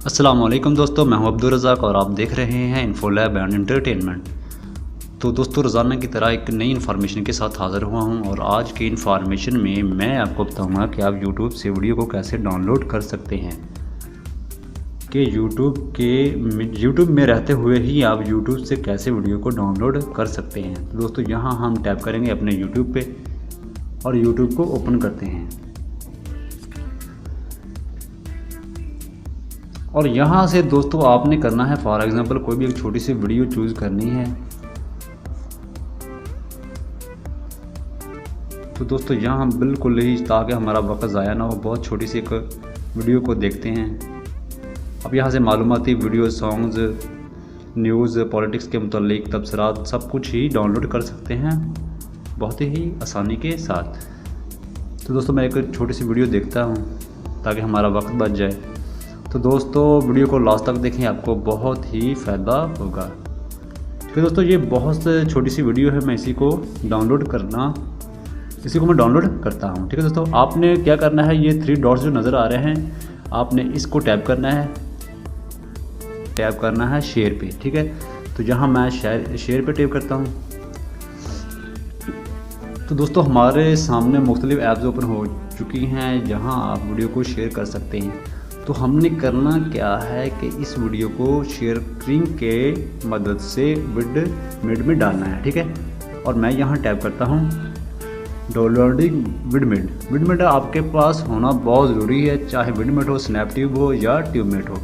अस्सलाम वालेकुम दोस्तों, मैं हूं अब्दुल रज़ाक और आप देख रहे हैं इन्फो लैब एंड एंटरटेनमेंट। तो दोस्तों, रोज़ाना की तरह एक नई इन्फॉर्मेशन के साथ हाज़िर हुआ हूं और आज की इन्फॉर्मेशन में मैं आपको बताऊंगा कि आप यूट्यूब से वीडियो को कैसे डाउनलोड कर सकते हैं। कि यूट्यूब में रहते हुए ही आप यूट्यूब से कैसे वीडियो को डाउनलोड कर सकते हैं। तो दोस्तों, यहाँ हम टैप करेंगे अपने यूट्यूब पे और यूट्यूब को ओपन करते हैं और यहाँ से दोस्तों आपने करना है, फॉर एग्ज़ाम्पल कोई भी एक छोटी सी वीडियो चूज़ करनी है। तो दोस्तों यहाँ बिल्कुल ही, ताकि हमारा वक्त ज़ाया ना हो, बहुत छोटी सी एक वीडियो को देखते हैं। अब यहाँ से मालूमाती वीडियो, सॉन्ग्स, न्यूज़, पॉलिटिक्स के मुतालिक तबसरात सब कुछ ही डाउनलोड कर सकते हैं बहुत ही आसानी के साथ। तो दोस्तों मैं एक छोटी सी वीडियो देखता हूँ ताकि हमारा वक्त बच जाए। तो दोस्तों वीडियो को लास्ट तक देखें, आपको बहुत ही फ़ायदा होगा। ठीक है दोस्तों, ये बहुत छोटी सी वीडियो है, मैं इसी को मैं डाउनलोड करता हूँ। ठीक है दोस्तों, आपने क्या करना है, ये 3 डॉट्स जो नज़र आ रहे हैं, आपने इसको टैप करना है शेयर पे। ठीक है, तो जहाँ मैं शेयर पे टैप करता हूँ तो दोस्तों हमारे सामने मुख्तलिफ ऐप्स ओपन हो चुकी हैं जहाँ आप वीडियो को शेयर कर सकते हैं। तो हमने करना क्या है कि इस वीडियो को शेयरिंग के मदद से विडमेट में डालना है। ठीक है, और मैं यहाँ टैप करता हूँ डाउनलोडिंग विडमेट आपके पास होना बहुत ज़रूरी है, चाहे विडमेट हो, स्नैपट्यूब हो या ट्यूबमेट हो,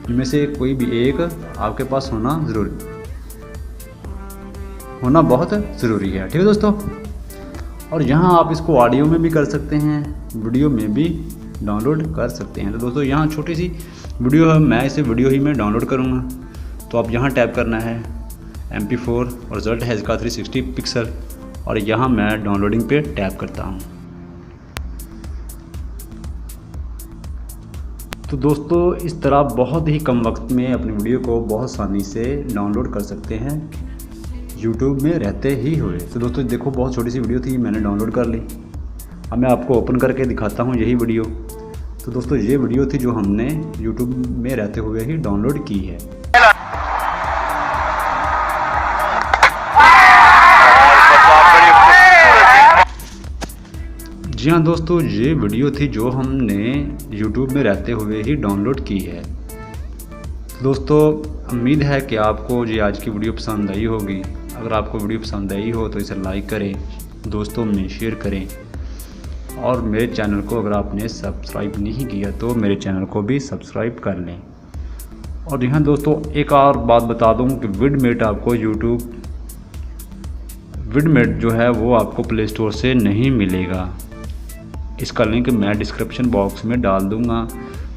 इनमें से कोई भी एक आपके पास होना बहुत ज़रूरी है। ठीक है दोस्तों, और यहाँ आप इसको ऑडियो में भी कर सकते हैं, वीडियो में भी डाउनलोड कर सकते हैं। तो दोस्तों यहाँ छोटी सी वीडियो है, मैं इसे वीडियो ही में डाउनलोड करूँगा। तो आप यहाँ टैप करना है MP4 और रिजल्ट है इसका 360 पिक्सल, और यहाँ मैं डाउनलोडिंग पे टैप करता हूँ। तो दोस्तों इस तरह बहुत ही कम वक्त में अपनी वीडियो को बहुत आसानी से डाउनलोड कर सकते हैं यूट्यूब में रहते ही हुए। तो दोस्तों देखो, बहुत छोटी सी वीडियो थी, मैंने डाउनलोड कर ली। अब मैं आपको ओपन करके दिखाता हूँ यही वीडियो। तो दोस्तों ये वीडियो थी जो हमने यूट्यूब में रहते हुए ही डाउनलोड की है। जी हाँ दोस्तों, ये वीडियो थी जो हमने यूट्यूब में रहते हुए ही डाउनलोड की है। दोस्तों उम्मीद है कि आपको ये आज की वीडियो पसंद आई होगी। अगर आपको वीडियो पसंद आई हो तो इसे लाइक करें, दोस्तों में शेयर करें, और मेरे चैनल को अगर आपने सब्सक्राइब नहीं किया तो मेरे चैनल को भी सब्सक्राइब कर लें। और यहाँ दोस्तों एक और बात बता दूँ कि विडमेट जो है वो आपको प्ले स्टोर से नहीं मिलेगा। इसका लिंक मैं डिस्क्रिप्शन बॉक्स में डाल दूँगा।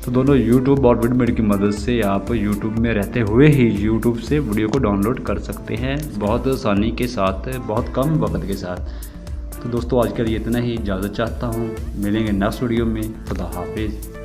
तो दोनों यूट्यूब और विडमेट की मदद से आप यूट्यूब में रहते हुए ही यूट्यूब से वीडियो को डाउनलोड कर सकते हैं बहुत आसानी के साथ, बहुत कम वक्त के साथ। तो दोस्तों आज के लिए इतना ही, इजाज़त चाहता हूँ। मिलेंगे नेक्स्ट वीडियो में। खुदा हाफिज़।